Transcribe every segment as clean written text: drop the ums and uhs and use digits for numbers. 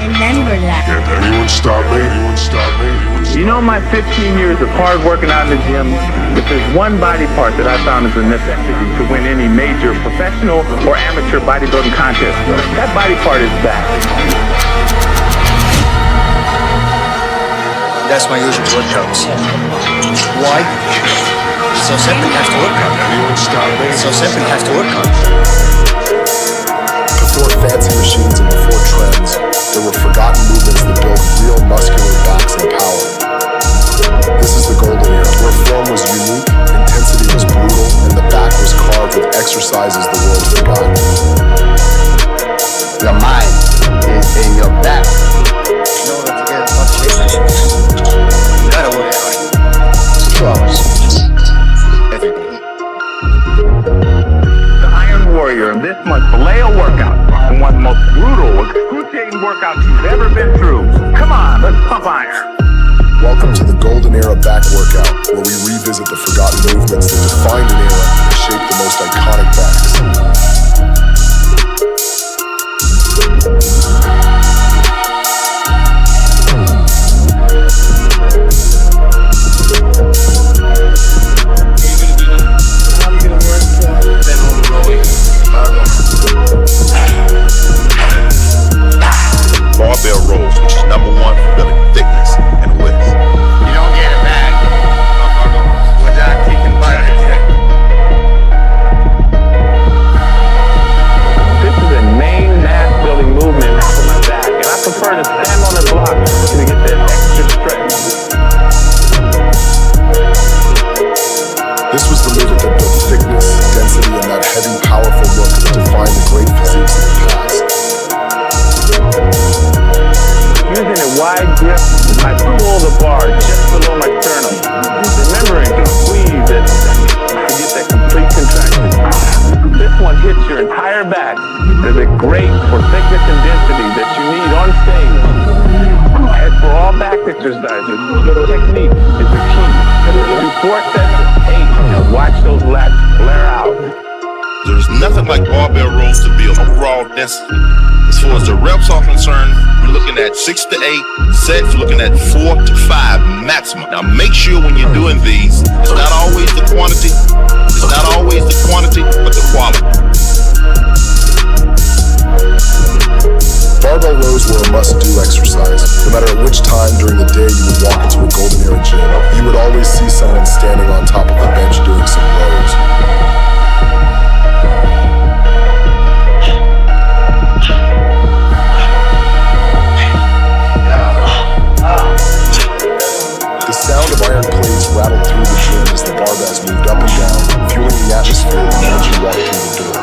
Remember that. Can anyone stop me? You know, my 15 years of hard working out in the gym, if there's one body part that I found is a necessity to win any major professional or amateur bodybuilding contest, that body part is back. That's my usual workouts. Why? So simple, you have to work out. So simple, you have to work out. Before fancy machines and before trends, there were forgotten movements that built real muscular backs and power. This is the golden era, where form was unique, intensity was brutal, and the back was carved with exercises the world forgot. Your mind is in your back. In order to get top shape, you gotta work hard. 2 hours. Every day. The Iron Warrior, this month's Vallejo workout, and one of the most brutal, excruciating workouts you've ever been through. Come on, let's pump iron. Welcome to the golden era back workout, where we revisit the forgotten movements that defined an era and shaped the most iconic backs. Barbell Rows, which is #1 for building thickness and width. You don't get it back without kicking butt. This is a main mass building movement for my back, and I prefer to stand on the block to get that extra stretch. This was the movement that built thickness, density, and that heavy, powerful look that defined the great physiques of the past. Using a wide grip, I pull the bar just below my sternum, remembering to squeeze it to get that complete contraction. This one hits your entire back. Is it great for thickness and density that you need on stage? As for all back exercises, technique is the key. Do 4 sets of 8 and watch those lats flare out. There's nothing like barbell rows to build overall density. As far as the reps are concerned, we're looking at 6 to 8 sets, looking at 4 to 5 maximum. Now make sure when you're doing these, it's not always the quantity, but the quality. Barbell rows were a must-do exercise. No matter at which time during the day you would walk into a golden era gym, you would always see someone standing on top of the bench doing some rows. The sound of iron plates rattled through the gym as the barbells moved up and down, fueling the atmosphere that made you walk through the door.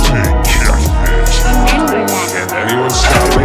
Remember that. Can anyone stop me?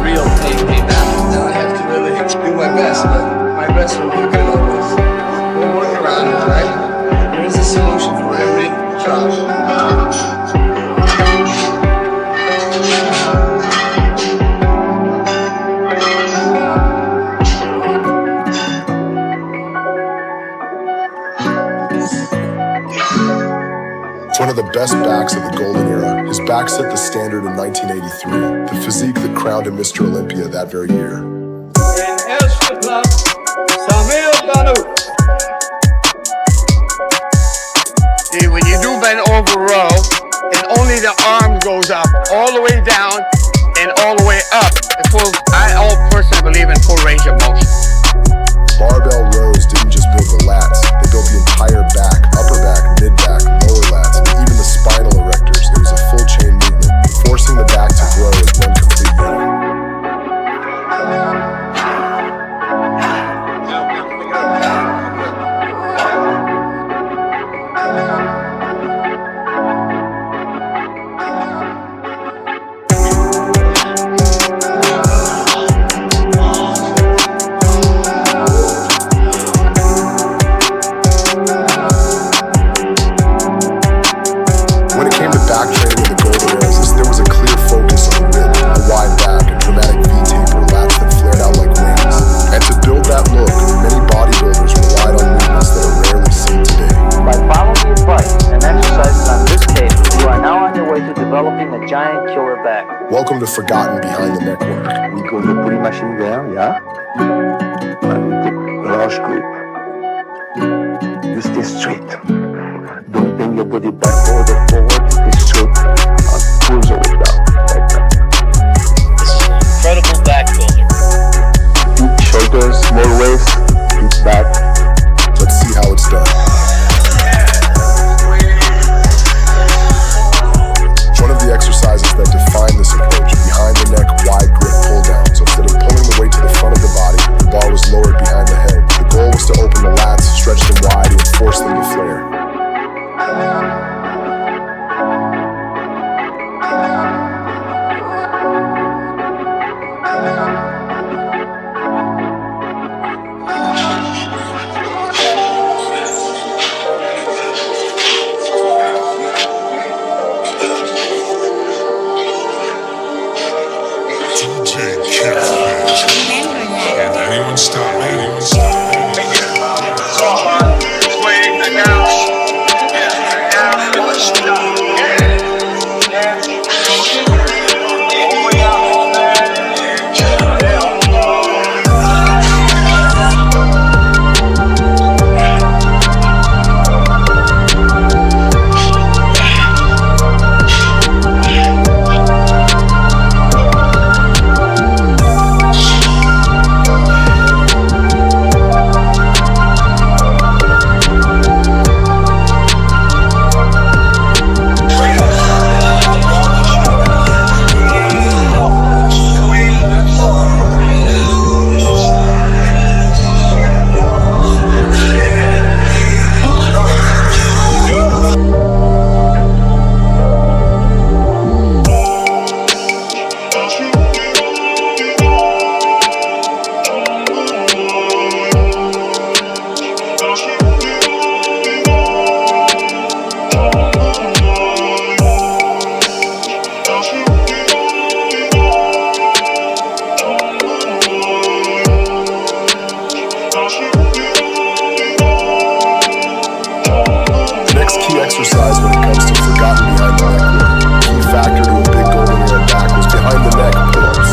Real pain came out. Now I have to really do my best, but my best will be good always. We'll work around it, right? There is a solution for every problem. One of the best backs of the golden era, his back set the standard in 1983, the physique that crowned him Mr. Olympia that very year. And Elshipla, Samir Bannout. See, when you do bend over row, and only the arm goes up, all the way down, and all the way up. I personally believe in full range of motion. Barbell rows didn't just build the lats, they built the entire back, upper back, mid back, lower lats, and even the spinal erectors. It was a full chain movement, forcing the back to grow as one complete unit. the forgotten behind the neck work. We go to the pulling machine there, yeah? And we take large grip. You stay straight. Don't bring your body back or forward. Stay straight and pull the weight down, like that. This is an incredible back builder. Deep shoulders, small waist, deep back. Let's see how it's done. One of the exercises that define this approach, behind the neck, wide grip pull down. So instead of pulling the weight to the front of the body, the bar was lowered behind the head. The goal was to open the lats, stretch them wide, and force them to flare. Anyone stop me? Exercise when it comes to forgotten behind the neck work. Key factor to a big golden era back was behind the neck pull-ups.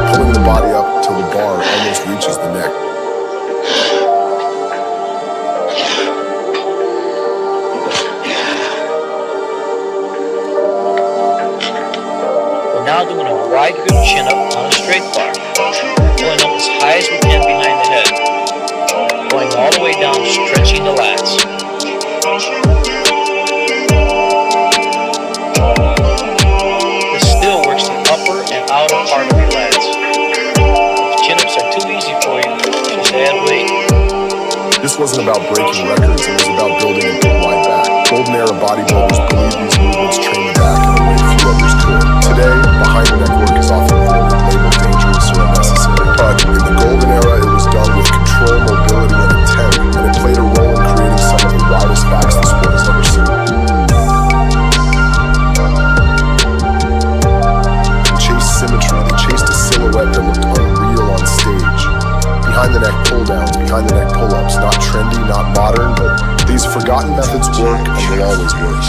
Pulling the body up till the bar almost reaches the neck. Now doing a wide grip chin up on a straight bar, going up as high as we can behind the head, going all the way down, stretching the lats. This still works the upper and outer part of your lats. If chin-ups are too easy for you, just add weight. This wasn't about breaking records, it was about building a big wide back. Golden era bodybuilders believe these movements train the back in a way few others could. Today, behind the neck work is often labeled dangerous or unnecessary. But in the golden era, it was done with control, mobility, and intent, and it played a role in creating some of the widest backs the sport has ever seen. They chased symmetry, they chased a silhouette that looked unreal on stage. Behind the neck pull downs, behind the neck pull-ups, not trendy, not modern, but these forgotten methods work and will always work.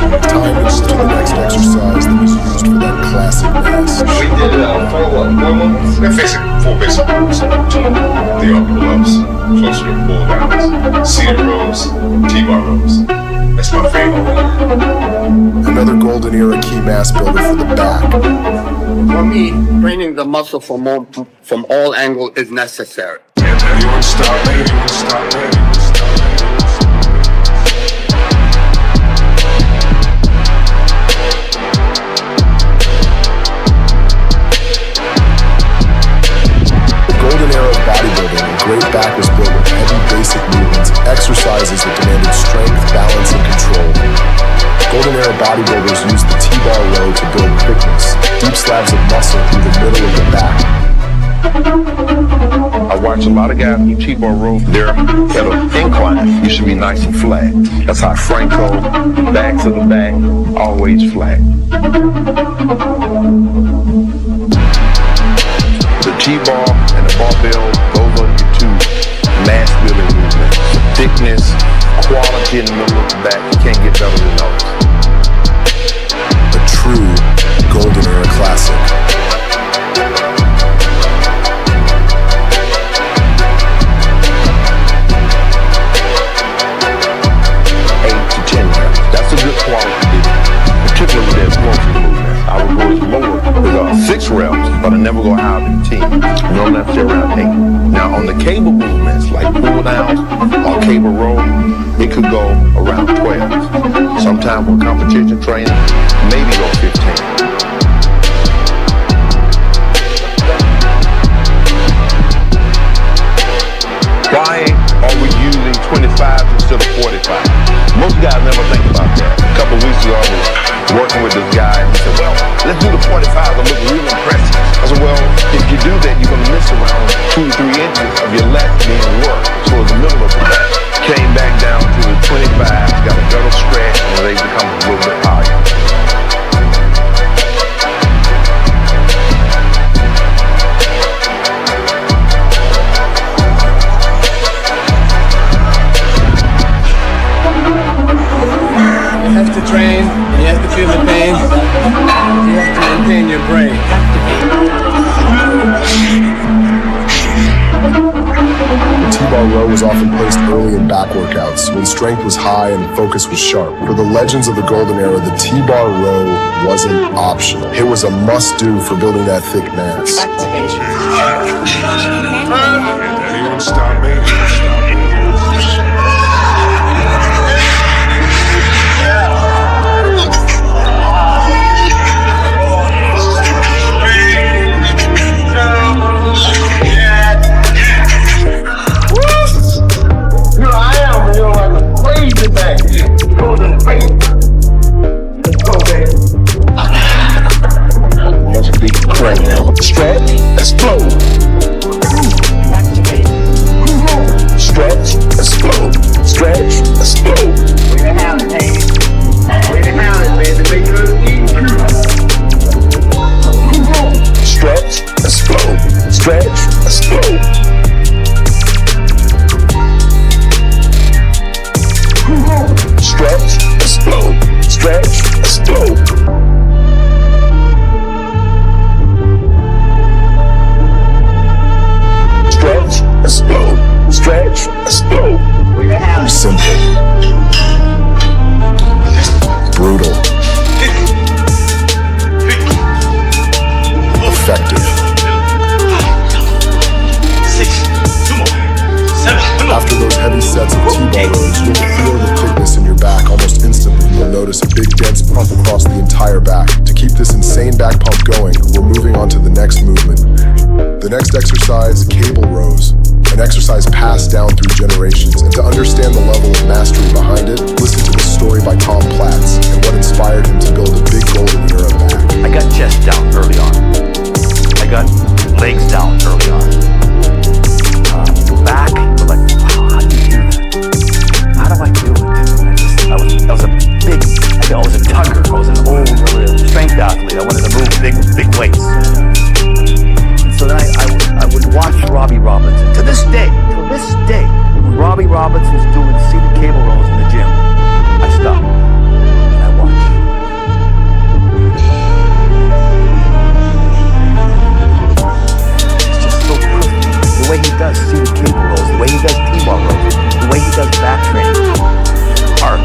Time to move to the next exercise that was used for that classic mass. We did 4 moments? They're basic, 4 basic moves. The pull-ups, close grip pull-downs, seated rows, T-bar rows. That's my favorite. Another golden era key mass builder for the back. For me, training the muscle from all angles is necessary. Anyone stop me? Golden era of bodybuilding, a great back was built with heavy basic movements, exercises that demanded strength, balance, and control. Golden era bodybuilders used the T-bar row to build thickness, deep slabs of muscle through the middle of the back. A watch a lot of guys do T-bar rows. They're at an incline. You should be nice and flat. That's how Franco, back to the back, always flat. The T-bar and the barbell, those are your two mass building movements. Thickness, quality in the middle of the back. You can't get better than those. A true golden era classic. 8 to 10 reps. That's a good quality to do, particularly with that explosive movement. I would go as low as 6 reps, but I never go higher than 10. Normally I stay around 8. Now on the cable movements, like Pulldowns or cable row, it could go around 12. Sometimes with competition training, maybe go 15. Why are we using 25 instead of 45? Most guys never think about that. A couple weeks ago, I was working with this guy, and he said, well, let's do the 45 to look real impressive. I said, well, if you do that, you're going to miss around 2 to 3 inches of your lat being worked towards the middle of the back. Came back down to the 25, got a better stretch, and they become a little bit higher. You have to train, and you have to feel the pain. You have to maintain your brain. The T-bar row was often placed early in back workouts when strength was high and focus was sharp. For the legends of the golden era, the T-bar row wasn't optional. It was a must-do for building that thick mass. Can anyone stop me? Stretch, explode. Stretch, explode. Stretch, explode. We can have it, Haney. We can have it, baby. Make it easy. Stretch, explode. Stretch, explode. Stretch, explode. Stretch, explode. Stretch, explode. Stretch, explode. Simple. Brutal. Effective. After those heavy sets of T-bar rows, you'll feel the thickness in your back almost instantly. You'll notice a big dense pump across the entire back. To keep this insane back pump going, we're moving on to the next movement. The next exercise, cable rows, an exercise passed down through generations. And to understand the level of mastery behind it, listen to the story by Platz and what inspired him to build a big golden era back. I got chest down early on. I got legs down early on. Back, but like, wow, how do you do that? How do I do it? I was a big, I was a tugger. I was an old strength athlete. I wanted to move big weights. So then I would watch Robbie Robinson. To this day, when Robbie Robinson's doing seated cable rows in the gym, I stop and I watch. It's just so perfect. The way he does seated cable rows, the way he does T-bar rows, the way he does back training. Art,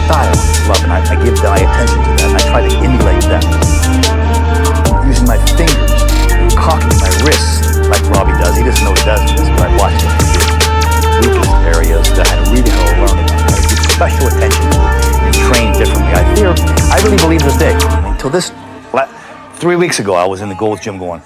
style, love, and I give my attention to that. And I try to emulate that. Using my fingers, cocking my wrists like Robbie does. He doesn't know what he does in this, but I watched him do weakest areas that I had to really learn it. I give special attention to it and train differently. I really believe this day. Until 3 weeks ago, I was in the Gold's Gym going,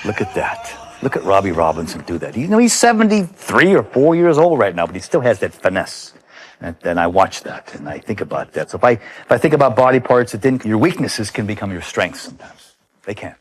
look at that. Look at Robbie Robinson do that. He's 73 or 4 years old right now, but he still has that finesse. And I watch that and I think about that. So if I think about body parts, your weaknesses can become your strengths sometimes. They can.